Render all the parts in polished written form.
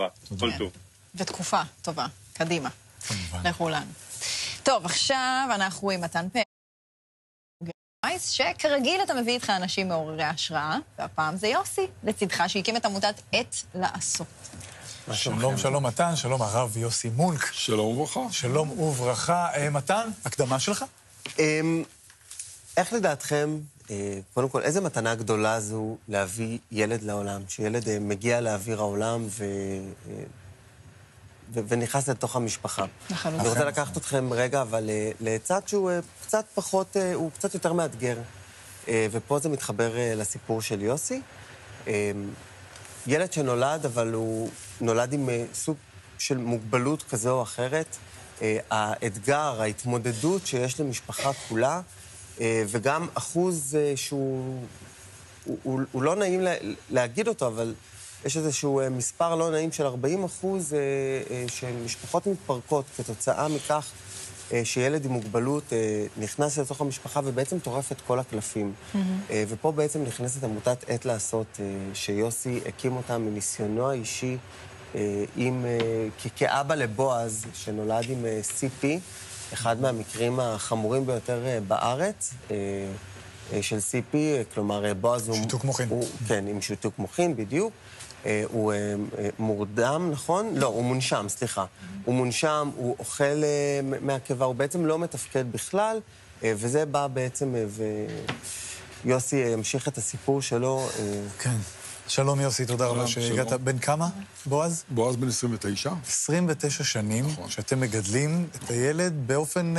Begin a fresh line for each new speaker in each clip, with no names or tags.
רבה. כל טוב.
ותקופה טובה. קדימה. לכולנו. טוב, עכשיו אנחנו עם מתן פרץ, שכרגיל אתה מביא איתך אנשים מעוררי השראה, והפעם זה יוסי, לצדך שהקים את עמותת עת לעשות.
שלום, שלום מתן, שלום הרב יוסי מולק.
שלום וברכה.
שלום וברכה. מתן, הקדמה שלך?
איך לדעתכם, קודם כל, איזה מתנה גדולה זו להביא ילד לעולם, שילד מגיע לאוויר העולם ונכנס לתוך המשפחה. אני רוצה לקחת אתכם רגע, אבל לצד שהוא קצת פחות, הוא קצת יותר מאתגר. ופה זה מתחבר לסיפור של יוסי. ילד שנולד, אבל הוא נולד עם סוג של מוגבלות כזו או אחרת. האתגר, ההתמודדות שיש למשפחה כולה, וגם אחוז שהוא הוא לא נעים להגיד אותו, אבל יש איזשהו מספר לא נעים של 40% שמשפחות מתפרקות כתוצאה מכך שילד עם מוגבלות נכנס לתוך המשפחה ובעצם טורף את כל הקלפים. ופה בעצם נכנסת עמותת עת לעשות, שיוסי הקים אותה מניסיונו האישי, כאבא לבועז, שנולד עם CP, אחד מהמקרים החמורים ביותר בארץ, של CP, כלומר בועז הוא...
שיתוק מוחין.
כן, עם שיתוק מוחין, בדיוק. הוא מורדם, נכון? לא, הוא מונשם, סליחה. הוא מונשם, הוא אוכל מהקיבה, הוא בעצם לא מתפקד בכלל, וזה בא בעצם, ויוסי ימשיך את הסיפור שלו.
כן. שלום יוסי, תודה רבה שהגעת. בן כמה, בועז?
בועז בן 29.
29 שנים שאתם מגדלים את הילד באופן...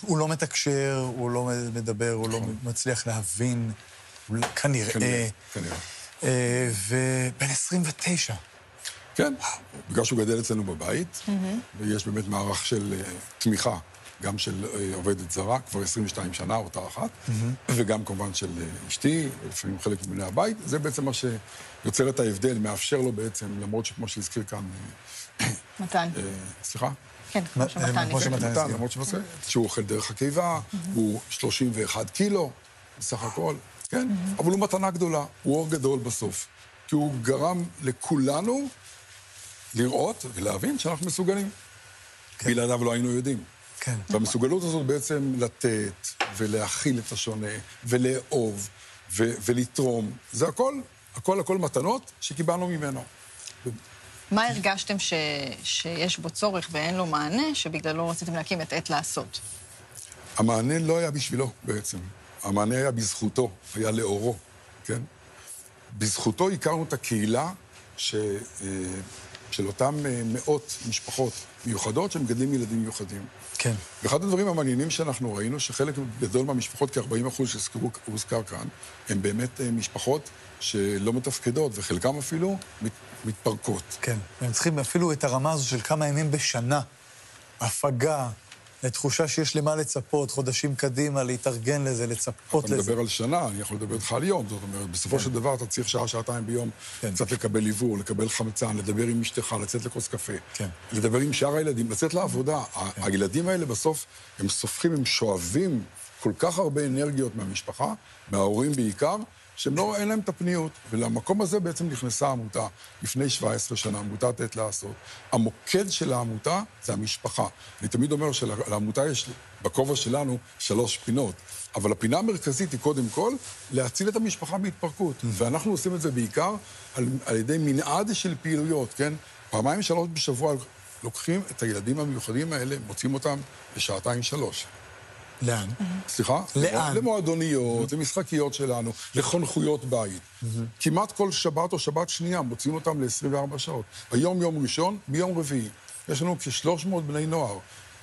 הוא לא מתקשר, הוא לא מדבר, הוא לא מצליח להבין, כנראה. ובן 29.
כן, בגלל שהוא גדל אצלנו בבית, ויש באמת מערך של תמיכה, גם של עובדת זרה, כבר 22 שנה, אותה אחת, וגם כמובן של אשתי, לפעמים חלק מבני הבית, זה בעצם מה שיוצר את ההבדל, מאפשר לו בעצם, למרות שכמו שהזכיר כאן...
מתן.
סליחה?
כן, כמו שמתן.
למרות שבסדר, שהוא אוכל דרך הקיבה, הוא 31 קילו, בסך הכל, כן? אבל הוא מתנה גדולה, הוא אור גדול בסוף, כי הוא גרם לכולנו לראות ולהבין שאנחנו מסוגלים. בלעדיו לא היינו יודעים.
כן.
והמסוגלות הזאת בעצם לתת ולהכיל את השונה ולאהוב ולתרום, זה הכל מתנות שקיבלנו ממנו.
מה הרגשתם שיש בו צורך ואין לו מענה, שבגללו רציתם להקים את עת לעשות?
המענה לא היה בשבילו בעצם. המענה היה בזכותו, היה לאורו, כן? בזכותו הכרנו את הקהילה של אותם מאות משפחות מיוחדות שמגדלים ילדים מיוחדים.
כן.
ואחד הדברים המעניינים שאנחנו ראינו, שחלק גדול מהמשפחות, כ-40% שהוזכר כאן, הן באמת משפחות שלא מתפקדות, וחלקם אפילו מתפרקות.
כן, הם צריכים אפילו את הרמה הזו של כמה ימים בשנה, הפגה, לתחושה שיש למה לצפות, חודשים קדימה, להתארגן לזה, לצפות לזה.
אתה מדבר על שנה, אני יכול לדבר איתך על יום, זאת אומרת, בסופו של דבר אתה צריך שעה, שעתיים ביום, קצת לקבל ליווי, לקבל חמצן, לדבר עם אשתך, לצאת לכוס קפה, לדבר עם שאר הילדים, לצאת לעבודה. הילדים האלה בסוף, הם סופחים, הם שואבים כל כך הרבה אנרגיות מהמשפחה, מההורים בעיקר, שהם לא, אין להם את הפניות, ולמקום הזה בעצם נכנסה העמותה, לפני 17 שנה, עמותת עת לעשות. המוקד של העמותה זה המשפחה. אני תמיד אומר שלעמותה יש, בכובע שלנו, 3 פינות, אבל הפינה המרכזית היא קודם כל, להציל את המשפחה בהתפרקות, ואנחנו עושים את זה בעיקר על ידי מנעד של פעילויות, כן? 2-3 בשבוע לוקחים את הילדים המיוחדים האלה, מוצאים אותם ב2-3 שעתיים.
לאן?
סליחה?
לאן?
למועדוניות, למשחקיות שלנו, לחונכויות בית. כמעט כל שבת או שבת שנייה מוצאים אותם ל-24 שעות. היום יום ראשון, ביום רביעי. יש לנו כ-300 בני נוער.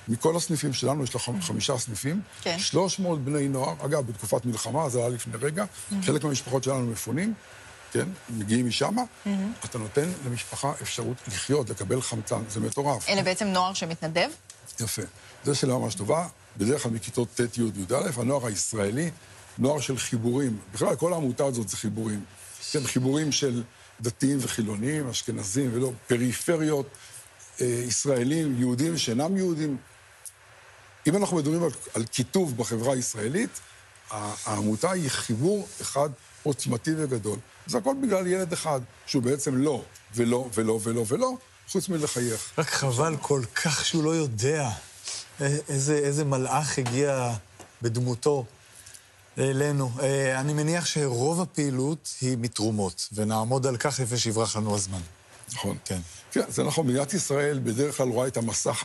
מכל הסניפים שלנו, יש לנו 5 סניפים. 300 בני נוער, אגב, בתקופת מלחמה, זה היה לפני רגע, חלק מהמשפחות שלנו מפונים, כן, מגיעים משם, אתה נותן למשפחה אפשרות לחיות, לקבל חמצן, זה מטורף.
אלה בעצם נוער שמתנדב?
יפה. זו שאלה ממש טובה. בדרך כלל מכיתות ט' י' י"א, הנוער הישראלי, נוער של חיבורים. בכלל, כל העמותה הזאת זה חיבורים. כן, חיבורים של דתיים וחילונים, אשכנזים ולא, פריפריות, ישראלים, יהודים שאינם יהודים. אם אנחנו מדברים על כיתוב בחברה הישראלית, העמותה היא חיבור אחד עוצמתי וגדול. זה הכל בגלל ילד אחד, שהוא בעצם לא, ולא, ולא, ולא, ולא, חוץ מלחייך.
רק חבל כל כך שהוא לא יודע איזה מלאך הגיע בדמותו אלינו. אני מניח שרוב הפעילות היא מתרומות, ונעמוד על כך לפני שיברח לנו הזמן.
נכון.
כן.
כן, זה נכון. מדינת ישראל בדרך כלל רואה את המסך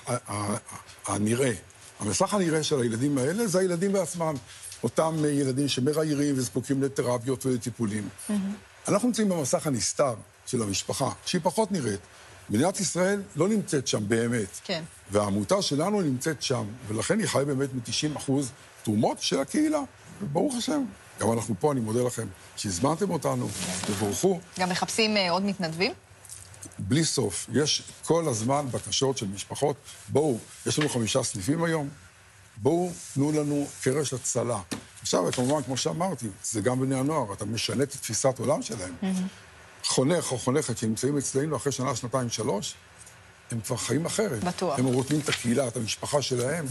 הנראה. המסך הנראה של הילדים האלה זה הילדים בעצמם. אותם ילדים שמראיירים וזקוקים לתרפיות ולטיפולים. אנחנו נמצאים במסך הנסתר של המשפחה, שהיא פחות נראית. מדינת ישראל לא נמצאת שם באמת.
כן.
והעמותה שלנו נמצאת שם, ולכן היא חיה באמת מ-90% תרומות של הקהילה. וברוך השם, גם אנחנו פה, אני מודה לכם שהזמנתם אותנו, תבורכו.
גם מחפשים עוד מתנדבים?
בלי סוף. יש כל הזמן בקשות של משפחות. בואו, יש לנו 5 סניפים היום, בואו, תנו לנו קרש הצלה. עכשיו, כמובן, כמו שאמרתי, זה גם בני הנוער, אתה משנה את תפיסת עולם שלהם. חונך או חונכת שנמצאים אצלנו אחרי שנה, 2, 3, הם כבר חיים אחרת.
בטוח.
הם רותמים את הקהילה, את המשפחה שלהם.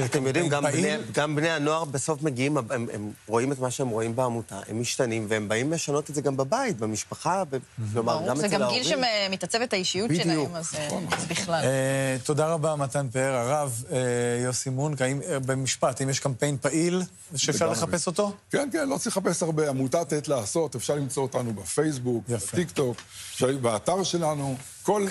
אתם יודעים, גם בני הנוער בסוף מגיעים, הם רואים את מה שהם רואים בעמותה, הם משתנים, והם באים לשנות את זה גם בבית, במשפחה, כלומר, גם אצל ההורים.
זה גם גיל שמתעצב את האישיות שלהם, אז בכלל.
תודה רבה, מתן פאר. הרב יוסי מונק, במשפט, אם יש קמפיין פעיל שאפשר לחפש אותו?
כן, כן, לא צריך לחפש הרבה. עמותת עת לעשות, אפשר למצוא אותנו בפייסבוק, בטיקטוק, באתר שלנו. כל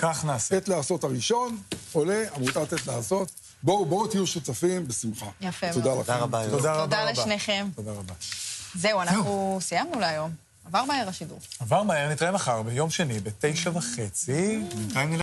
עת לעשות הראשון עולה, עמותת עת לעשות. בואו תהיו שותפים בשמחה.
יפה מאוד.
תודה לכם.
תודה רבה.
תודה לשניכם.
תודה רבה.
זהו, אנחנו סיימנו להיום. עבר מהר השידור.
עבר מהר, נתראה מחר ביום שני, ב9:30.